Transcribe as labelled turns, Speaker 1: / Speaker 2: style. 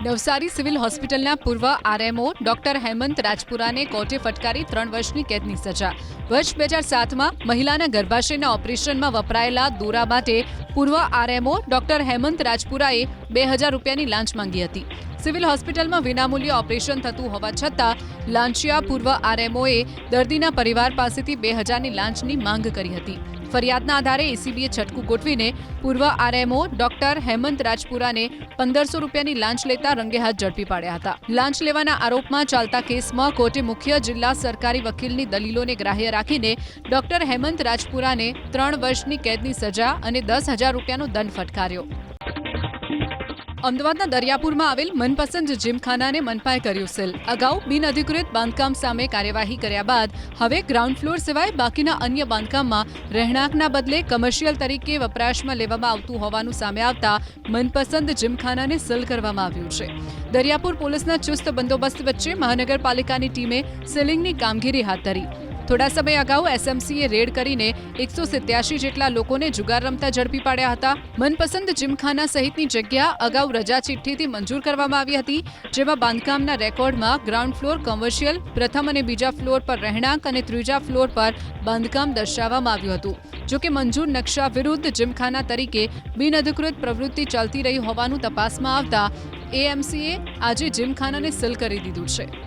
Speaker 1: Navsari civil હોસ્પિટલના પૂર્વ RMO doctor Hemant રાજપુરાને કોર્ટે ફટકારી 3 વર્ષની કેદની સજા। વર્ષ 2007માં મહિલાના ગર્ભાશયના ઓપરેશનમાં વપરાયેલા દોરા માટે પૂર્વ આરએમઓ ડોક્ટર હેમંત રાજપુરાએ 2000 રૂપિયાની લાંચ માંગી હતી। સિવિલ હોસ્પિટલમાં વિનામૂલ્યે ઓપરેશન થતું હોવા છતાં લાંચિયા પૂર્વ આરએમઓએ દર્દીના પરિવાર પાસેથી 2000ની લાંચની માંગ કરી હતી। ફરિયાદના આધારે એસીબીએ છટકું ગોઠવીને પૂર્વ આરએમઓ ડોક્ટર હેમંત રાજપુરાને 1500 રૂપિયાની લાંચ લેતા રંગેહાથ ઝડપી પાડ્યા હતા। લાંચ લેવાના આરોપમાં ચાલતા કેસમાં કોર્ટે મુખ્ય જિલ્લા સરકારી વકીલની દલીલોને ગ્રાહ્ય રાખીને ડોક્ટર હેમંત રાજપુરાને 3 વર્ષની કેદની સજા અને 10,000 રૂપિયાનો દંડ ફટકાર્યો। અમદાવાદના દરિયાપુરમાં આવેલ મનપસંદ જીમખાનાને મનપાએ કર્યું સીલ। અગાઉ બિનઅધિકૃત બાંધકામ સામે કાર્યવાહી કર્યા બાદ હવે ગ્રાઉન્ડ ફ્લોર સિવાય બાકીના અન્ય બાંધકામમાં રહેણાંકના બદલે કમર્શિયલ તરીકે વપરાશમાં લેવામાં આવતું હોવાનું સામે આવતા મનપસંદ જીમખાનાને સીલ કરવામાં આવ્યું છે। દરિયાપુર પોલીસના ચુસ્ત બંદોબસ્ત વચ્ચે મહાનગરપાલિકાની ટીમે સીલિંગની કામગીરી હાથ ધરી। થોડા સમય અગાઉ એસએમસીએ રેડ કરીને 187 જેટલા લોકોને જુગાર રમતા ઝડપી પાડ્યા હતા। મનપસંદ જીમખાના સહિતની જગ્યા અગાઉ રજા ચિઠ્ઠીથી મંજૂર કરવામાં આવી હતી, જેમાં બાંધકામના રેકોર્ડમાં ગ્રાઉન્ડ ફ્લોર કમર્શિયલ, પ્રથમ અને બીજા ફ્લોર પર રહેણાંક અને ત્રીજા ફ્લોર પર બાંધકામ દર્શાવવામાં આવ્યું હતું। જોકે મંજૂર નકશા વિરુદ્ધ જીમખાના તરીકે બિનઅધિકૃત પ્રવૃત્તિ ચાલતી રહી હોવાનું તપાસમાં આવતા એએમસીએ આજે જીમખાનાને સીલ કરી દીધું છે।